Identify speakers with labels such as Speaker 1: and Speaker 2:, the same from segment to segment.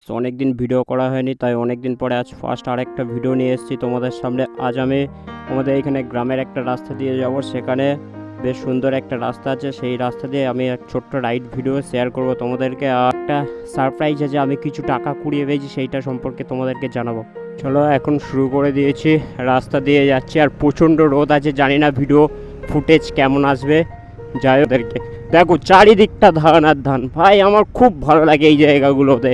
Speaker 1: তো অনেক দিন ভিডিও করা হয়নি, তাই অনেক দিন পরে আজ ফার্স্ট আরেকটা ভিডিও নিয়ে এসেছি তোমাদের সামনে। আজ আমি আমাদের এখানে গ্রামের একটা রাস্তা দিয়ে যাব, সেখানে বেশ সুন্দর একটা রাস্তা আছে, সেই রাস্তা দিয়ে আমি এক ছোট্ট রাইড ভিডিও শেয়ার করব তোমাদেরকে। আর একটা সারপ্রাইজ আছে, আমি কিছু টাকা কুড়িয়ে পেয়েছি, সেইটা সম্পর্কে তোমাদেরকে জানাবো। চলো এখন শুরু করে দিয়েছি, রাস্তা দিয়ে যাচ্ছি। আর প্রচণ্ড রোদ আছে, জানি না ভিডিও ফুটেজ কেমন আসবে। যাই ওদেরকে দেখো, চারিদিকটা ধান আর ধান। ভাই আমার খুব ভালো লাগে এই জায়গাগুলোতে।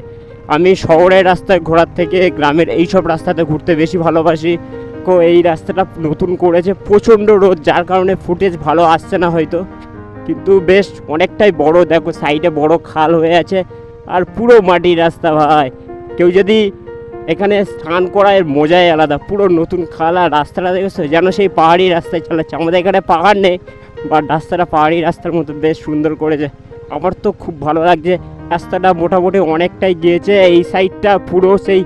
Speaker 1: আমি শহরের রাস্তায় ঘোরার থেকে গ্রামের এইসব রাস্তাতে ঘুরতে বেশি ভালোবাসি। এই রাস্তাটা নতুন করেছে, প্রচণ্ড রোদ, যার কারণে ফুটেজ ভালো আসছে না হয়তো, কিন্তু বেশ অনেকটাই বড়। দেখো সাইডে বড় খাল হয়ে আছে, আর পুরো মাটির রাস্তা। ভাই কেউ যদি এখানে স্নান করা, এর মজাই আলাদা। পুরো নতুন খাল, আর রাস্তাটা দেখেছো যেন সেই পাহাড়ি রাস্তায় চালাচ্ছে। আমাদের এখানে পাহাড় নেই, বা রাস্তাটা পাহাড়ি রাস্তার মতো বেশ সুন্দর করেছে। আমার তো খুব ভালো লাগছে। রাস্তাটা মোটামুটি অনেকটাই গিয়েছে। এই সাইডটা পুরো সেই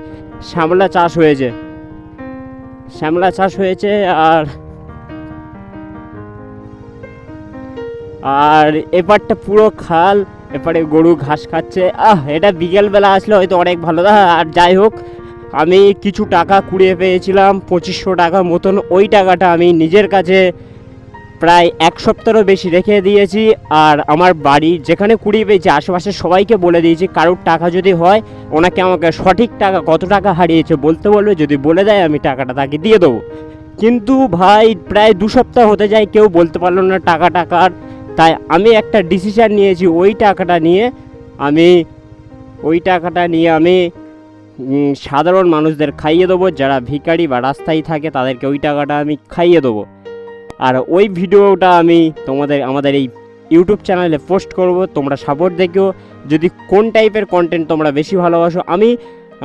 Speaker 1: শ্যামলা চাষ হয়েছে, শ্যামলা চাষ হয়েছে। আর এপারটা পুরো খাল, এপারে গরু ঘাস খাচ্ছে। এটা বিকেলবেলা আসলে হয়তো অনেক ভালো। আর যাই হোক, আমি কিছু টাকা কুড়িয়ে পেয়েছিলাম, 2500 টাকা মতন। ওই টাকাটা আমি নিজের কাছে প্রায় এক সপ্তাহেরও বেশি রেখে দিয়েছি। আর আমার বাড়ি যেখানে কুড়িয়ে পেয়েছি, আশেপাশে সবাইকে বলে দিয়েছি, কারোর টাকা যদি হয় ওনাকে আমাকে সঠিক টাকা কত টাকা হারিয়েছে বলতে বলবে। যদি বলে দেয় আমি টাকাটা তাকে দিয়ে দেবো। কিন্তু ভাই প্রায় 2 সপ্তাহ হতে যায়, কেউ বলতে পারলো না টাকার। তাই আমি একটা ডিসিশান নিয়েছি, ওই টাকাটা নিয়ে আমি সাধারণ মানুষদের খাইয়ে দেবো। যারা ভিখারি বা রাস্তায় থাকে তাদেরকে ওই টাকাটা আমি খাইয়ে দেবো। আর ওই ভিডিওটা আমি আমাদের এই ইউটিউব চ্যানেলে পোস্ট করব, তোমরা সাপোর্ট দেখো। যদি কোন টাইপের কন্টেন্ট তোমরা বেশি ভালোবাসো, আমি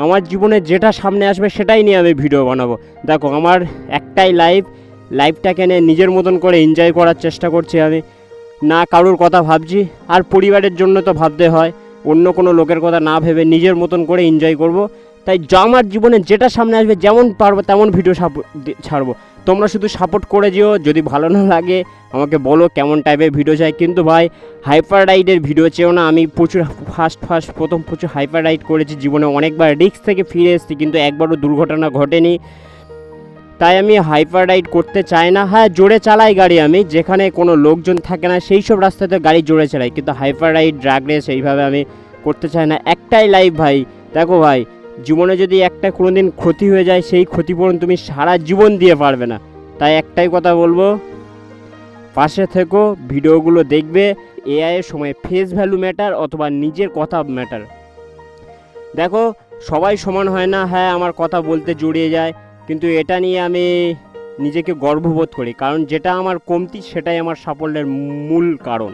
Speaker 1: আমার জীবনে যেটা সামনে আসবে সেটাই নিয়ে আমি ভিডিও বানাবো। দেখো আমার একটাই লাইফটাকে নিয়ে নিজের মতন করে এনজয় করার চেষ্টা করছি আমি, না কারোর কথা ভাবছি। আর পরিবারের জন্য তো ভাবতে হয়, অন্য কোনো লোকের কথা না ভেবে নিজের মতন করে এনজয় করব। তাই আমার জীবনে যেটা সামনে আসবে, যেমন পারবো তেমন ভিডিও ছাড়বো। তোমরা শুধু সাপোর্ট করে যেও। যদি ভালো না লাগে আমাকে বলো কেমন টাইপের ভিডিও চাই। কিন্তু ভাই হাইপার রাইডের ভিডিও চেয়েও না। আমি প্রথম প্রচুর হাইপার রাইড করেছি জীবনে, অনেকবার রিস্ক থেকে ফিরে এসেছি, কিন্তু একবারও দুর্ঘটনা ঘটেনি। তাই আমি হাইপার রাইড করতে চাই না। হ্যাঁ, জোরে চালাই গাড়ি আমি, যেখানে কোনো লোকজন থাকে না সেই সব রাস্তাতে গাড়ি জোরে চালাই, কিন্তু হাইপার রাইড ড্রাগ রেস এইভাবে আমি করতে চাই না। একটাই লাইফ ভাই। দেখো ভাই, জীবনে যদি একটা কোনো দিন ক্ষতি হয়ে যায়, সেই ক্ষতিপূরণ তুমি সারা জীবন দিয়ে পারবে না। তাই একটাই কথা বলবো, পাশে থেকো, ভিডিওগুলো দেখবে। এআইয়ের সময় ফেস ভ্যালু ম্যাটার অথবা নিজের কথা ম্যাটার। দেখো সবাই সমান হয় না। হ্যাঁ, আমার কথা বলতে জড়িয়ে যায়, কিন্তু এটা নিয়ে আমি নিজেকে গর্ববোধ করি, কারণ যেটা আমার কমতি সেটাই আমার সাফল্যের মূল কারণ।